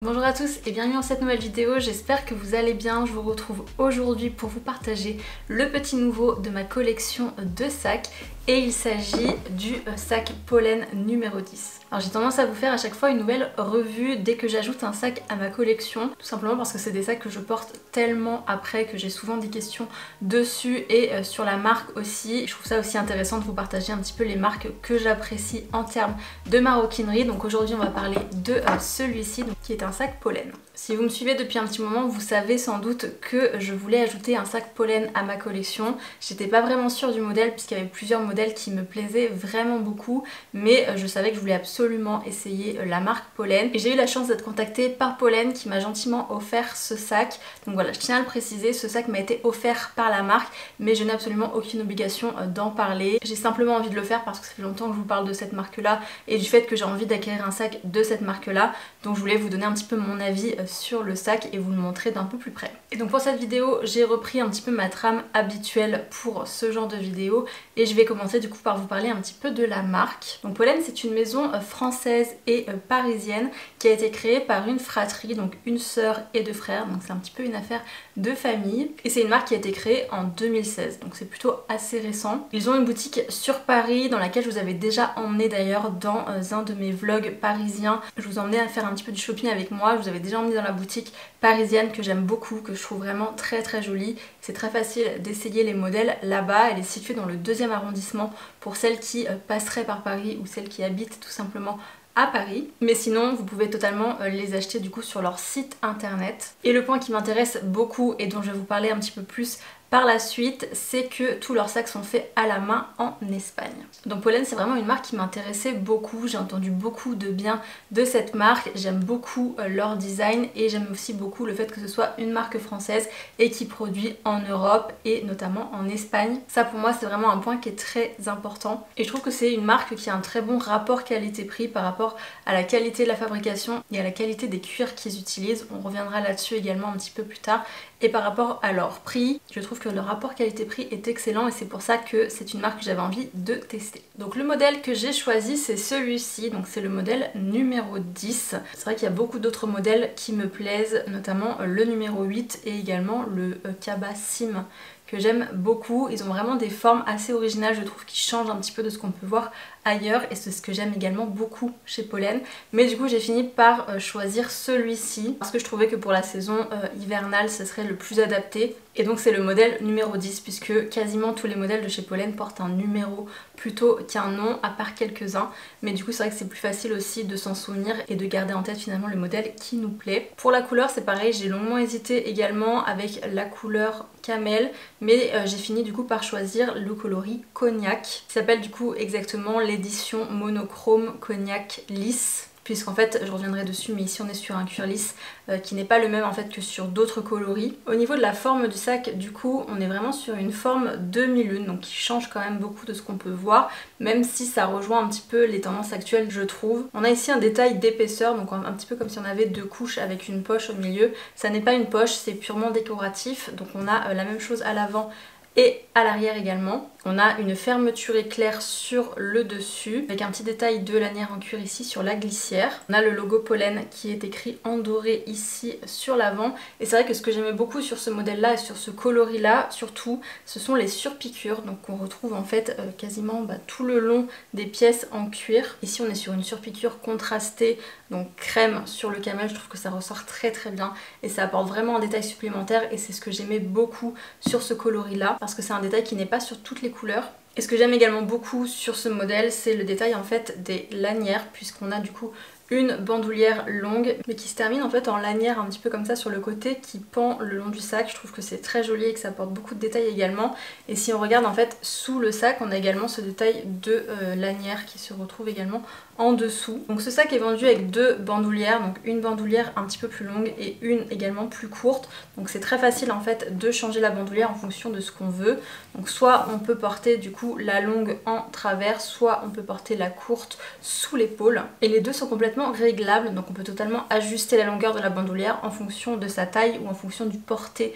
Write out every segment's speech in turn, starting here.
Bonjour à tous et bienvenue dans cette nouvelle vidéo, j'espère que vous allez bien. Je vous retrouve aujourd'hui pour vous partager le petit nouveau de ma collection de sacs et il s'agit du sac Pollen numéro 10. Alors j'ai tendance à vous faire à chaque fois une nouvelle revue dès que j'ajoute un sac à ma collection, tout simplement parce que c'est des sacs que je porte tellement après que j'ai souvent des questions dessus et sur la marque aussi. Je trouve ça aussi intéressant de vous partager un petit peu les marques que j'apprécie en termes de maroquinerie. Donc aujourd'hui on va parler de celui-ci qui est un sac Pollen. Si vous me suivez depuis un petit moment, vous savez sans doute que je voulais ajouter un sac Pollen à ma collection. J'étais pas vraiment sûre du modèle puisqu'il y avait plusieurs modèles qui me plaisaient vraiment beaucoup, mais je savais que je voulais absolument essayer la marque Pollen. Et j'ai eu la chance d'être contactée par Pollen qui m'a gentiment offert ce sac. Donc voilà, je tiens à le préciser, ce sac m'a été offert par la marque, mais je n'ai absolument aucune obligation d'en parler. J'ai simplement envie de le faire parce que ça fait longtemps que je vous parle de cette marque-là et du fait que j'ai envie d'acquérir un sac de cette marque-là. Donc je voulais vous donner un petit peu mon avis sur le sac et vous le montrer d'un peu plus près. Et donc pour cette vidéo, j'ai repris un petit peu ma trame habituelle pour ce genre de vidéo et je vais commencer du coup par vous parler un petit peu de la marque. Donc Pollen, c'est une maison française et parisienne qui a été créée par une fratrie, donc une sœur et deux frères, donc c'est un petit peu une affaire de famille et c'est une marque qui a été créée en 2016, donc c'est plutôt assez récent. Ils ont une boutique sur Paris dans laquelle je vous avais déjà emmené d'ailleurs dans un de mes vlogs parisiens. Je vous emmenais à faire un petit peu du shopping avec moi, je vous avais déjà emmené dans la boutique parisienne que j'aime beaucoup, que je trouve vraiment très jolie. C'est très facile d'essayer les modèles là-bas, elle est située dans le 2e arrondissement pour celles qui passeraient par Paris ou celles qui habitent tout simplement à Paris, mais sinon vous pouvez totalement les acheter du coup sur leur site internet. Et le point qui m'intéresse beaucoup et dont je vais vous parler un petit peu plus par la suite, c'est que tous leurs sacs sont faits à la main en Espagne. Donc Pollen, c'est vraiment une marque qui m'intéressait beaucoup, j'ai entendu beaucoup de bien de cette marque, j'aime beaucoup leur design et j'aime aussi beaucoup le fait que ce soit une marque française et qui produit en Europe et notamment en Espagne. Ça pour moi c'est vraiment un point qui est très important et je trouve que c'est une marque qui a un très bon rapport qualité-prix par rapport à la qualité de la fabrication et à la qualité des cuirs qu'ils utilisent. On reviendra là-dessus également un petit peu plus tard. Et par rapport à leur prix, je trouve que le rapport qualité-prix est excellent et c'est pour ça que c'est une marque que j'avais envie de tester. Donc le modèle que j'ai choisi c'est celui-ci, donc c'est le modèle numéro 10. C'est vrai qu'il y a beaucoup d'autres modèles qui me plaisent, notamment le numéro 8 et également le Kaba Sim que j'aime beaucoup. Ils ont vraiment des formes assez originales, je trouve, qui changent un petit peu de ce qu'on peut voir ailleurs et c'est ce que j'aime également beaucoup chez Pollen. Mais du coup j'ai fini par choisir celui-ci parce que je trouvais que pour la saison hivernale ce serait le plus adapté. Et donc c'est le modèle numéro 10 puisque quasiment tous les modèles de chez Pollen portent un numéro plutôt qu'un nom, à part quelques-uns. Mais du coup c'est vrai que c'est plus facile aussi de s'en souvenir et de garder en tête finalement le modèle qui nous plaît. Pour la couleur c'est pareil, j'ai longuement hésité également avec la couleur camel, mais j'ai fini du coup par choisir le coloris cognac qui s'appelle du coup exactement l'édition monochrome cognac lisse, puisqu'en fait je reviendrai dessus, mais ici on est sur un cuir lisse qui n'est pas le même en fait que sur d'autres coloris. Au niveau de la forme du sac, du coup on est vraiment sur une forme demi-lune, donc qui change quand même beaucoup de ce qu'on peut voir, même si ça rejoint un petit peu les tendances actuelles je trouve. On a ici un détail d'épaisseur, donc un petit peu comme si on avait deux couches avec une poche au milieu. Ça n'est pas une poche, c'est purement décoratif, donc on a la même chose à l'avant et à l'arrière également. On a une fermeture éclair sur le dessus avec un petit détail de lanière en cuir ici sur la glissière. On a le logo Pollen qui est écrit en doré ici sur l'avant et c'est vrai que ce que j'aimais beaucoup sur ce modèle là et sur ce coloris là surtout, ce sont les surpiqûres, donc on retrouve en fait quasiment tout le long des pièces en cuir. Ici on est sur une surpiqûre contrastée, donc crème sur le camel. Je trouve que ça ressort très bien et ça apporte vraiment un détail supplémentaire et c'est ce que j'aimais beaucoup sur ce coloris là parce que c'est un détail qui n'est pas sur toutes les couleurs. Et ce que j'aime également beaucoup sur ce modèle, c'est le détail en fait des lanières, puisqu'on a du coup une bandoulière longue mais qui se termine en fait en lanière un petit peu comme ça sur le côté qui pend le long du sac. Je trouve que c'est très joli et que ça apporte beaucoup de détails également. Et si on regarde en fait sous le sac, on a également ce détail de lanière qui se retrouve également en dessous. Donc ce sac est vendu avec deux bandoulières, donc une bandoulière un petit peu plus longue et une également plus courte. Donc c'est très facile en fait de changer la bandoulière en fonction de ce qu'on veut. Donc soit on peut porter du coup la longue en travers, soit on peut porter la courte sous l'épaule. Et les deux sont complètement réglable, donc on peut totalement ajuster la longueur de la bandoulière en fonction de sa taille ou en fonction du porté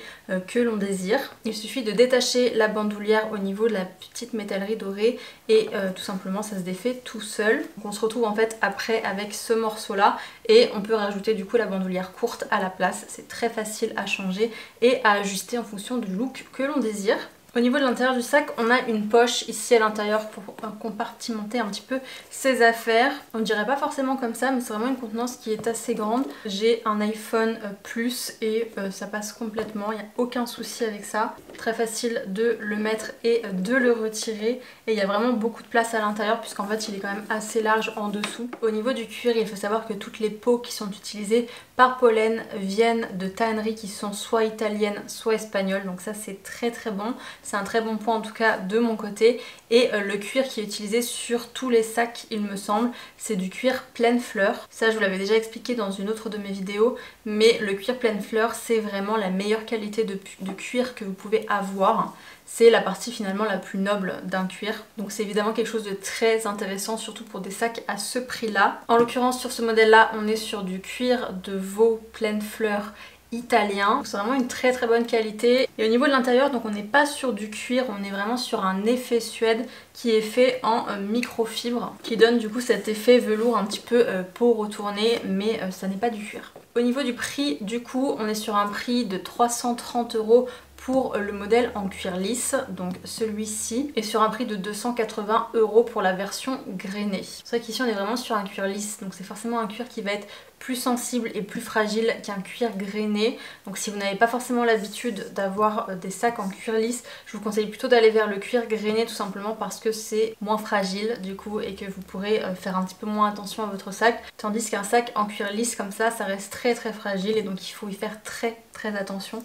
que l'on désire. Il suffit de détacher la bandoulière au niveau de la petite métallerie dorée et tout simplement ça se défait tout seul. Donc on se retrouve retrouve en fait après avec ce morceau là et on peut rajouter du coup la bandoulière courte à la place. C'est très facile à changer et à ajuster en fonction du look que l'on désire. Au niveau de l'intérieur du sac, on a une poche ici à l'intérieur pour compartimenter un petit peu ses affaires. On ne dirait pas forcément comme ça, mais c'est vraiment une contenance qui est assez grande. J'ai un iPhone Plus et ça passe complètement, il n'y a aucun souci avec ça. Très facile de le mettre et de le retirer. Et il y a vraiment beaucoup de place à l'intérieur puisqu'en fait il est quand même assez large en dessous. Au niveau du cuir, il faut savoir que toutes les peaux qui sont utilisées par Pollen viennent de tanneries qui sont soit italiennes, soit espagnoles. Donc ça c'est très très bon. C'est un très bon point en tout cas de mon côté. Et le cuir qui est utilisé sur tous les sacs il me semble, c'est du cuir pleine fleur. Ça je vous l'avais déjà expliqué dans une autre de mes vidéos, mais le cuir pleine fleur c'est vraiment la meilleure qualité de cuir que vous pouvez avoir. C'est la partie finalement la plus noble d'un cuir. Donc c'est évidemment quelque chose de très intéressant, surtout pour des sacs à ce prix-là. En l'occurrence sur ce modèle-là, on est sur du cuir de veau pleine fleur italien. C'est vraiment une très très bonne qualité. Et au niveau de l'intérieur, donc on n'est pas sur du cuir, on est vraiment sur un effet suède qui est fait en microfibre, qui donne du coup cet effet velours un petit peu peau retournée, mais ça n'est pas du cuir. Au niveau du prix, du coup, on est sur un prix de 330 € pour le modèle en cuir lisse, donc celui-ci, et sur un prix de 280 € pour la version grainée. C'est vrai qu'ici on est vraiment sur un cuir lisse, donc c'est forcément un cuir qui va être plus sensible et plus fragile qu'un cuir grainé. Donc si vous n'avez pas forcément l'habitude d'avoir des sacs en cuir lisse, je vous conseille plutôt d'aller vers le cuir grainé tout simplement parce que c'est moins fragile du coup et que vous pourrez faire un petit peu moins attention à votre sac. Tandis qu'un sac en cuir lisse comme ça reste très très fragile et donc il faut y faire très attention.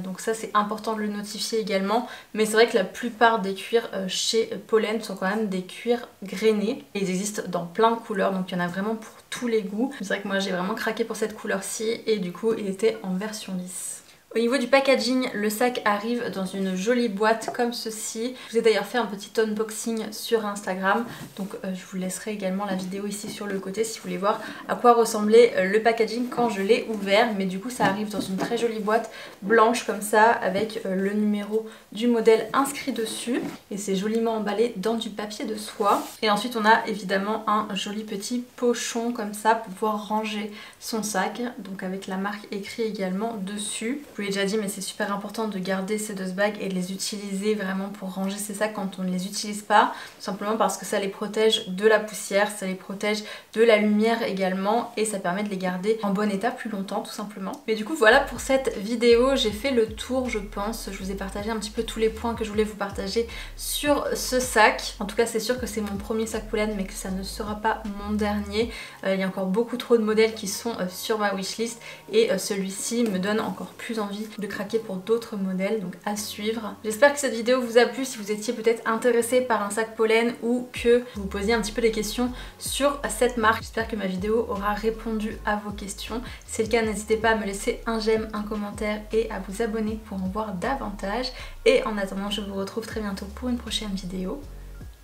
Donc ça c'est important de le notifier également. Mais c'est vrai que la plupart des cuirs chez Pollen sont quand même des cuirs grainés. Et ils existent dans plein de couleurs, donc il y en a vraiment pour tous les goûts. C'est vrai que moi j'ai vraiment craqué pour cette couleur-ci et du coup il était en version lisse. Au niveau du packaging, le sac arrive dans une jolie boîte comme ceci. Je vous ai d'ailleurs fait un petit unboxing sur Instagram, donc je vous laisserai également la vidéo ici sur le côté si vous voulez voir à quoi ressemblait le packaging quand je l'ai ouvert. Mais du coup ça arrive dans une très jolie boîte blanche comme ça avec le numéro du modèle inscrit dessus et c'est joliment emballé dans du papier de soie. Et ensuite on a évidemment un joli petit pochon comme ça pour pouvoir ranger son sac, donc avec la marque écrite également dessus. Je vous l'ai déjà dit, mais c'est super important de garder ces dust bags et de les utiliser vraiment pour ranger ces sacs quand on ne les utilise pas, tout simplement parce que ça les protège de la poussière, ça les protège de la lumière également et ça permet de les garder en bon état plus longtemps tout simplement. Mais du coup voilà pour cette vidéo, j'ai fait le tour je pense, je vous ai partagé un petit peu tous les points que je voulais vous partager sur ce sac. En tout cas c'est sûr que c'est mon premier sac Pollen mais que ça ne sera pas mon dernier. Il y a encore beaucoup trop de modèles qui sont sur ma wishlist et celui-ci me donne encore plus envie de craquer pour d'autres modèles, donc à suivre. J'espère que cette vidéo vous a plu, si vous étiez peut-être intéressé par un sac Pollen ou que vous posiez un petit peu des questions sur cette marque. J'espère que ma vidéo aura répondu à vos questions. Si c'est le cas, n'hésitez pas à me laisser un j'aime, un commentaire et à vous abonner pour en voir davantage. Et en attendant, je vous retrouve très bientôt pour une prochaine vidéo.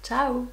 Ciao!